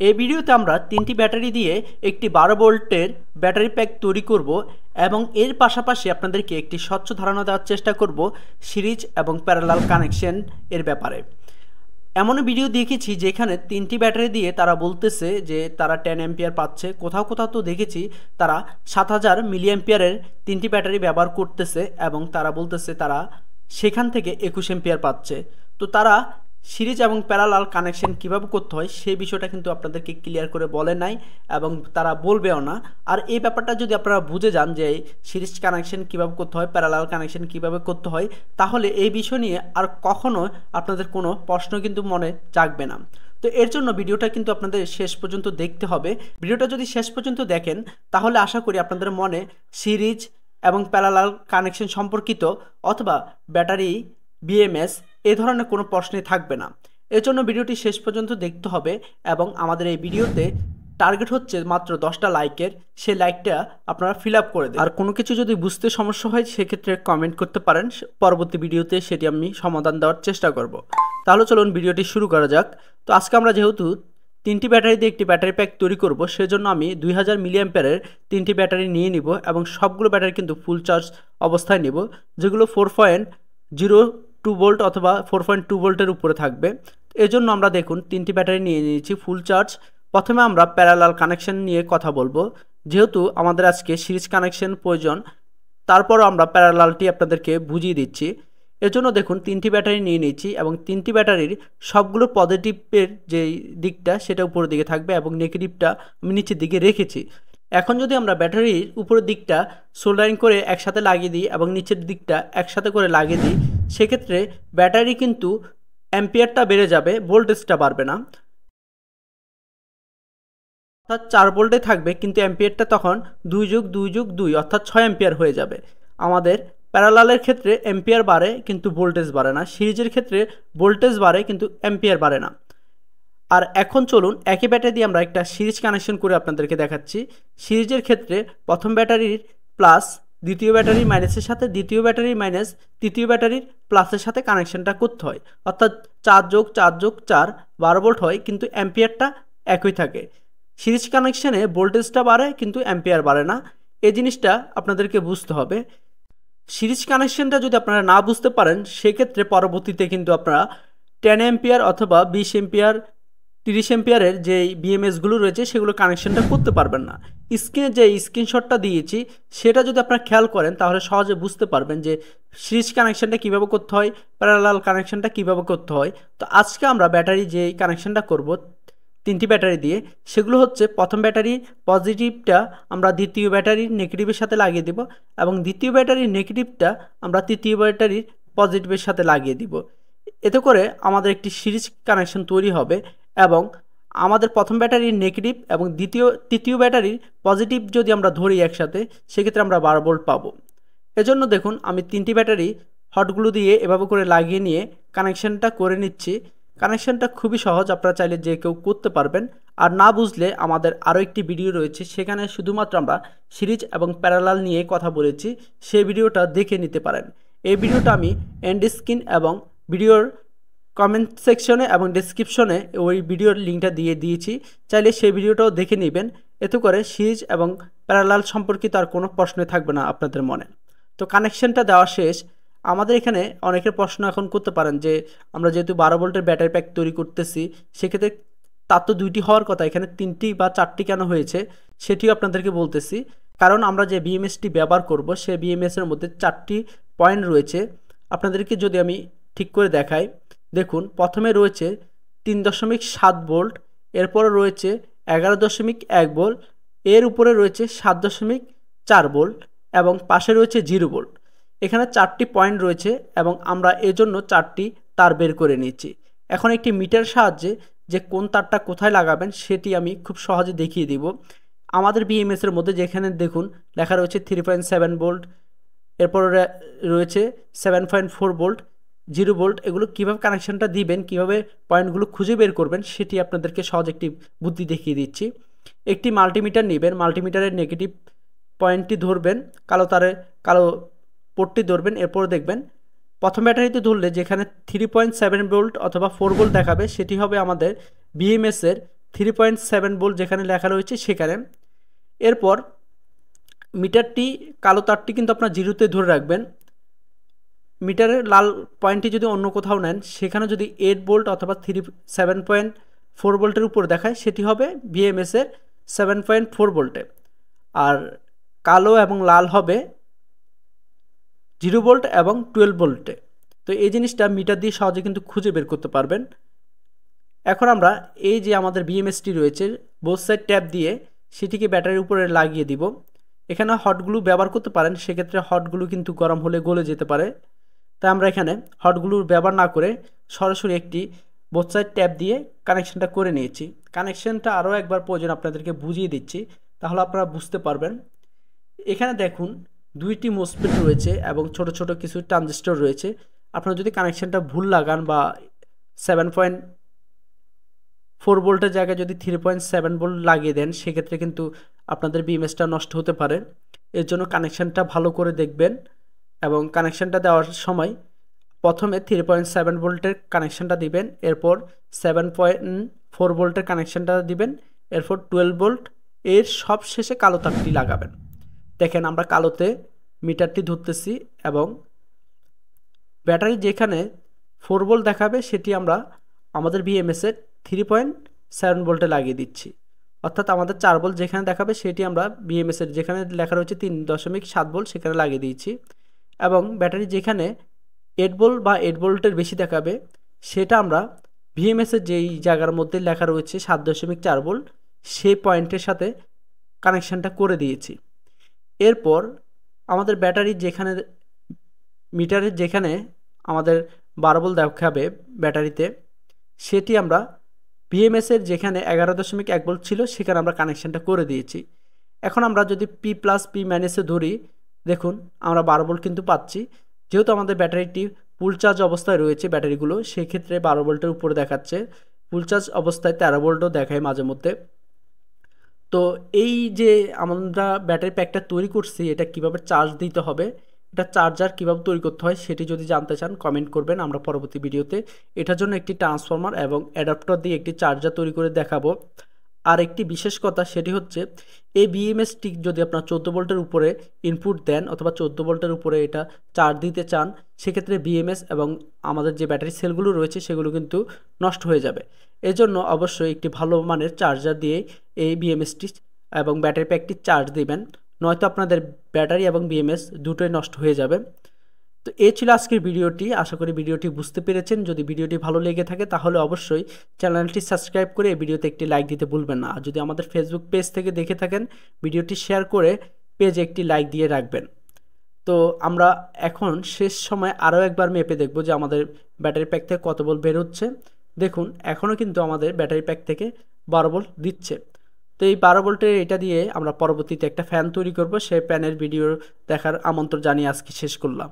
এই ভিডিওতে আমরা তিনটি ব্যাটারি দিয়ে একটি 12 ভোল্টের ব্যাটারি প্যাক তৈরি করব এবং এর পাশাপাশি আপনাদেরকে একটি স্বচ্ছ ধারণা দেওয়ার চেষ্টা করব সিরিজ এবং প্যারালাল কানেকশন এর ব্যাপারে। এমন ভিডিও দেখেছি যেখানে তিনটি ব্যাটারি দিয়ে তারা বলতেছে যে তারা 10 অ্যাম্পিয়ার পাচ্ছে, কোথাও কোথাও তো দেখেছি তারা 7000 মিলি অ্যাম্পিয়ারের তিনটি ব্যাটারি ব্যবহার করতেছে এবং তারা বলতেছে তারা সেখান থেকে 21 অ্যাম্পিয়ার পাচ্ছে। তো তারা সিরিজ এবং প্যারালাল কানেকশন কিভাবে করতে হয় সেই বিষয়টা কিন্তু আপনাদেরকে ক্লিয়ার করে বলে নাই এবং তারা বলবেও না। আর এই ব্যাপারটা যদি আপনারা বুঝে যান যে সিরিজ কানেকশন কিভাবে করতে হয়, প্যারালাল কানেকশন কিভাবে করতে হয়, তাহলে এই বিষয় নিয়ে আর কখনো আপনাদের কোনো প্রশ্ন কিন্তু মনে জাগবে না। তো এর জন্য ভিডিওটা কিন্তু আপনাদের শেষ পর্যন্ত দেখতে হবে। ভিডিওটা যদি শেষ পর্যন্ত দেখেন তাহলে আশা করি আপনাদের মনে সিরিজ এবং প্যারালাল কানেকশন সম্পর্কিত অথবা ব্যাটারি BMS এই ধরনের কোনো প্রশ্নই থাকবে না। এর জন্য ভিডিওটি শেষ পর্যন্ত দেখতে হবে এবং আমাদের এই ভিডিওতে টার্গেট হচ্ছে মাত্র 10টা লাইকের, সেই লাইকটা আপনারা ফিল আপ করে দেন। আর কোনো কিছু যদি বুঝতে সমস্যা হয় সেক্ষেত্রে কমেন্ট করতে পারেন, পরবর্তী ভিডিওতে সেটি আমি সমাধান দেওয়ার চেষ্টা করব। তাহলে চলুন ভিডিওটি শুরু করা যাক। তো আজকে আমরা যেহেতু তিনটি ব্যাটারি দিয়ে একটি ব্যাটারি প্যাক তৈরি করব, সেজন্য আমি 2000 মিলি অ্যাম্পিয়ারের তিনটি ব্যাটারি নিয়ে নিব এবং সবগুলো ব্যাটারি কিন্তু ফুল চার্জ অবস্থায় নেব, যেগুলো 4.02 ভোল্ট অথবা 4.2 ভোল্টের উপরে থাকবে। এজন্য আমরা দেখুন তিনটি ব্যাটারি নিয়ে নিয়েছি ফুল চার্জ। প্রথমে আমরা প্যারালাল কানেকশন নিয়ে কথা বলবো, যেহেতু আমাদের আজকে সিরিজ কানেকশন প্রয়োজন, তারপরও আমরা প্যারালালটি আপনাদেরকে বুঝিয়ে দিচ্ছি। এজন্য দেখুন তিনটি ব্যাটারি নিয়ে নিয়েছি এবং তিনটি ব্যাটারির সবগুলো পজিটিভের যে দিকটা সেটা উপরের দিকে থাকবে এবং নেগেটিভটা আমি নিচের দিকে রেখেছি। এখন যদি আমরা ব্যাটারির উপরের দিকটা সোল্ডারিং করে একসাথে লাগিয়ে দিই এবং নিচের দিকটা একসাথে করে লাগিয়ে দিই, সেক্ষেত্রে ব্যাটারি কিন্তু অ্যাম্পিয়ারটা বেড়ে যাবে, ভোল্টেজটা বাড়বে না। অর্থাৎ 4 ভোল্টে থাকবে কিন্তু অ্যাম্পিয়ারটা তখন 2+2+2 অর্থাৎ 6 অ্যাম্পিয়ার হয়ে যাবে। আমাদের প্যারালালের ক্ষেত্রে অ্যাম্পিয়ার বাড়ে কিন্তু ভোল্টেজ বাড়ে না, সিরিজের ক্ষেত্রে ভোল্টেজ বাড়ে কিন্তু অ্যাম্পিয়ার বাড়ে না। আর এখন চলুন একই ব্যাটারি দিয়ে আমরা একটা সিরিজ কানেকশন করে আপনাদেরকে দেখাচ্ছি। সিরিজের ক্ষেত্রে প্রথম ব্যাটারির প্লাস দ্বিতীয় ব্যাটারির মাইনাসের সাথে দ্বিতীয় ব্যাটারির মাইনাস তৃতীয় ব্যাটারির প্লাসের সাথে কানেকশনটা করতে হয়, অর্থাৎ 4+4+4 12 ভোল্ট হয় কিন্তু অ্যাম্পিয়ারটা একই থাকে। সিরিজ কানেকশনে ভোল্টেজটা বাড়ে কিন্তু অ্যাম্পিয়ার বাড়ে না, এই জিনিসটা আপনাদেরকে বুঝতে হবে। সিরিজ কানেকশনটা যদি আপনারা না বুঝতে পারেন সেক্ষেত্রে পরবর্তীতে কিন্তু আপনারা 10 অ্যাম্পিয়ার অথবা 20 অ্যাম্পিয়ার 30 অ্যাম্পিয়ারের যে BMSগুলো রয়েছে সেগুলো কানেকশনটা করতে পারবেন না। স্ক্রিনে যে স্ক্রিনশটটা দিয়েছি সেটা যদি আপনারা খেয়াল করেন তাহলে সহজে বুঝতে পারবেন যে সিরিজ কানেকশনটা কীভাবে করতে হয়, প্যারালাল কানেকশনটা কীভাবে করতে হয়। তো আজকে আমরা ব্যাটারি যে কানেকশনটা করব তিনটি ব্যাটারি দিয়ে, সেগুলো হচ্ছে প্রথম ব্যাটারির পজিটিভটা আমরা দ্বিতীয় ব্যাটারির নেগেটিভের সাথে লাগিয়ে দেব এবং দ্বিতীয় ব্যাটারির নেগেটিভটা আমরা তৃতীয় ব্যাটারির পজিটিভের সাথে লাগিয়ে দিব। এতে করে আমাদের একটি সিরিজ কানেকশন তৈরি হবে এবং আমাদের প্রথম ব্যাটারির নেগেটিভ এবং তৃতীয় ব্যাটারির পজিটিভ যদি আমরা ধরি একসাথে, সেক্ষেত্রে আমরা 12 ভোল্ট পাবো। এজন্য দেখুন আমি তিনটি ব্যাটারি হটগুলো দিয়ে এভাবে করে লাগিয়ে নিয়ে কানেকশনটা করে নিচ্ছি। কানেকশনটা খুবই সহজ, আপনারা চাইলে যে কেউ করতে পারবেন। আর না বুঝলে আমাদের আরও একটি ভিডিও রয়েছে, সেখানে শুধুমাত্র আমরা সিরিজ এবং প্যারালাল নিয়ে কথা বলেছি, সেই ভিডিওটা দেখে নিতে পারেন। এই ভিডিওটা আমি এন্ড স্ক্রিন এবং ভিডিওর কমেন্ট সেকশনে এবং ডেসক্রিপশনে ওই ভিডিওর লিঙ্কটা দিয়ে দিয়েছি, চাইলে সেই ভিডিওটাও দেখে নেবেন। এতে করে সিরিজ এবং প্যারালাল সম্পর্কিত আর কোনো প্রশ্নই থাকবে না আপনাদের মনে। তো কানেকশনটা দেওয়া শেষ। আমাদের এখানে অনেকের প্রশ্ন এখন করতে পারেন যে আমরা যেহেতু 12 ভোল্টের ব্যাটারি প্যাক তৈরি করতেছি, সেক্ষেত্রে তার তো 2টি হওয়ার কথা, এখানে 3টি বা 4টি কেন হয়েছে সেটিও আপনাদেরকে বলতেছি। কারণ আমরা যে BMSটি ব্যবহার করব সেই BMSের মধ্যে 4টি পয়েন্ট রয়েছে। আপনাদেরকে যদি আমি ঠিক করে দেখাই, দেখুন প্রথমে রয়েছে 3.7 ভোল্ট, এরপরে রয়েছে 11.1 ভোল্ট, এর উপরে রয়েছে 7.4 ভোল্ট এবং পাশে রয়েছে 0 ভোল্ট। এখানে 4টি পয়েন্ট রয়েছে এবং আমরা এজন্য 4টি তার বের করে নিচ্ছি। এখন একটি মিটার সাহায্যে যে কোন তারটা কোথায় লাগাবেন সেটি আমি খুব সহজে দেখিয়ে দিব। আমাদের BMSের মধ্যে যেখানে দেখুন লেখা রয়েছে 3.7 ভোল্ট, এরপর রয়েছে 7.4 ভোল্ট, 0 ভোল্ট, এগুলো কীভাবে কানেকশনটা দিবেন, কীভাবে পয়েন্টগুলো খুঁজে বের করবেন সেটি আপনাদেরকে সহজ একটি বুদ্ধি দেখিয়ে দিচ্ছি। একটি মাল্টিমিটার নেবেন, মাল্টিমিটারের নেগেটিভ পয়েন্টটি ধরবেন, কালো পোর্টটি ধরবেন, এরপর দেখবেন প্রথম ব্যাটারিতে ধরলে যেখানে 3.7 ভোল্ট অথবা 4 ভোল্ট দেখাবে সেটি হবে আমাদের BMSের 3.7 ভোল্ট যেখানে লেখা রয়েছে সেখানে। এরপর মিটারটি কালো তারটি কিন্তু আপনার জিরোতে ধরে রাখবেন। মিটারের লাল পয়েন্টটি যদি অন্য কোথাও নেন সেখানে যদি 8 ভোল্ট অথবা 7.4 ভোল্টের উপর দেখায় সেটি হবে BMS এর 7.4 ভোল্টে, আর কালো এবং লাল হবে 0 ভোল্ট এবং 12 ভোল্টে। তো এই জিনিসটা মিটার দিয়ে সহজে কিন্তু খুঁজে বের করতে পারবেন। এখন আমরা এই যে আমাদের BMSটি রয়েছে বোথ সাইড ট্যাপ দিয়ে সেটিকে ব্যাটারির উপরে লাগিয়ে দিব। এখানে হটগুলো ব্যবহার করতে পারেন, সেক্ষেত্রে হটগুলো কিন্তু গরম হলে গলে যেতে পারে। তাই আমরা এখানে হটগুলোর ব্যবহার না করে সরাসরি একটি বোথ সাইড ট্যাপ দিয়ে কানেকশনটা করে নিয়েছি। কানেকশনটা আরও একবার প্রয়োজন আপনাদেরকে বুঝিয়ে দিচ্ছি, তাহলে আপনারা বুঝতে পারবেন। এখানে দেখুন দুইটি মোসফেট রয়েছে এবং ছোট ছোট কিছু ট্রানজিস্টর রয়েছে। আপনারা যদি কানেকশনটা ভুল লাগান বা 7.4 ভোল্টের জায়গায় যদি 3.7 ভোল্ট লাগিয়ে দেন সেক্ষেত্রে কিন্তু আপনাদের BMSটা নষ্ট হতে পারে। এর জন্য কানেকশনটা ভালো করে দেখবেন এবং কানেকশনটা দেওয়ার সময় প্রথমে 3.7 ভোল্টের কানেকশনটা দিবেন, এরপর 7.4 ভোল্টের কানেকশনটা দিবেন, এরপর 12 ভোল্ট, এর সব শেষে কালো তারটি লাগাবেন। দেখেন আমরা কালোতে মিটারটি ধরতেছি এবং ব্যাটারি যেখানে 4 ভোল্ট দেখাবে সেটি আমরা আমাদের BMS এর 3.7 ভোল্টে লাগিয়ে দিচ্ছি, অর্থাৎ আমাদের 4 ভোল্ট যেখানে দেখাবে সেটি আমরা BMS এর যেখানে লেখা রয়েছে 3.7 ভোল্ট সেখানে লাগিয়ে দিয়েছি, এবং ব্যাটারি যেখানে 8 ভোল্ট বা 8 ভোল্টের বেশি দেখাবে সেটা আমরা BMS এর যেই জায়গার মধ্যে লেখা রয়েছে 7.4 ভোল্ট সেই পয়েন্টের সাথে কানেকশনটা করে দিয়েছি। এরপর আমাদের ব্যাটারি যেখানে মিটারের যেখানে আমাদের 12 ভোল্ট দেখাবে ব্যাটারিতে সেটি আমরা BMS এর যেখানে 11.1 ভোল্ট ছিল সেখানে আমরা কানেকশনটা করে দিয়েছি। এখন আমরা যদি P প্লাস P মাইনাসে ধরি, দেখুন আমরা 12 ভোল্ট কিন্তু পাচ্ছি। যেহেতু আমাদের ব্যাটারিটি ফুল চার্জ অবস্থায় রয়েছে ব্যাটারিগুলো, সেক্ষেত্রে 12 ভোল্টের উপরে দেখাচ্ছে। ফুল চার্জ অবস্থায় 13 ভোল্টও দেখায় মাঝে মধ্যে। তো এই যে আমরা ব্যাটারি প্যাকটা তৈরি করছি এটা কিভাবে চার্জ দিতে হবে, এটা চার্জার কিভাবে তৈরি করতে হয় সেটি যদি জানতে চান কমেন্ট করবেন, আমরা পরবর্তী ভিডিওতে এটার জন্য একটি ট্রান্সফরমার এবং অ্যাডাপ্টার দিয়ে একটি চার্জার তৈরি করে দেখাবো। আর একটি বিশেষ কথা সেটি হচ্ছে এই BMSটি যদি আপনার 14 ভোল্টের উপরে ইনপুট দেন অথবা 14 ভোল্টের উপরে এটা চার্জ দিতে চান সেক্ষেত্রে BMS এবং আমাদের যে ব্যাটারি সেলগুলো রয়েছে সেগুলো কিন্তু নষ্ট হয়ে যাবে। এজন্য অবশ্যই একটি ভালো মানের চার্জার দিয়ে এই BMSটি এবং ব্যাটারি প্যাকটি চার্জ দিবেন, নয়তো আপনাদের ব্যাটারি এবং BMS দুটোই নষ্ট হয়ে যাবে। তো এই ছিল আজকের ভিডিওটি, আশা করি ভিডিওটি বুঝতে পেরেছেন। যদি ভিডিওটি ভালো লেগে থাকে তাহলে অবশ্যই চ্যানেলটি সাবস্ক্রাইব করে এই ভিডিওতে একটি লাইক দিতে ভুলবেন না। আর যদি আমাদের ফেসবুক পেজ থেকে দেখে থাকেন ভিডিওটি শেয়ার করে পেজে একটি লাইক দিয়ে রাখবেন। তো আমরা এখন শেষ সময় আরও একবার মেপে দেখব যে আমাদের ব্যাটারি প্যাক থেকে কত ভোল্ট বের হচ্ছে। দেখুন এখনও কিন্তু আমাদের ব্যাটারি প্যাক থেকে 12 ভোল্ট দিচ্ছে। তো এই 12 ভোল্টের এটা দিয়ে আমরা পরবর্তীতে একটা ফ্যান তৈরি করব, সেই ফ্যানের ভিডিও দেখার আমন্ত্রণ জানিয়ে আজকে শেষ করলাম।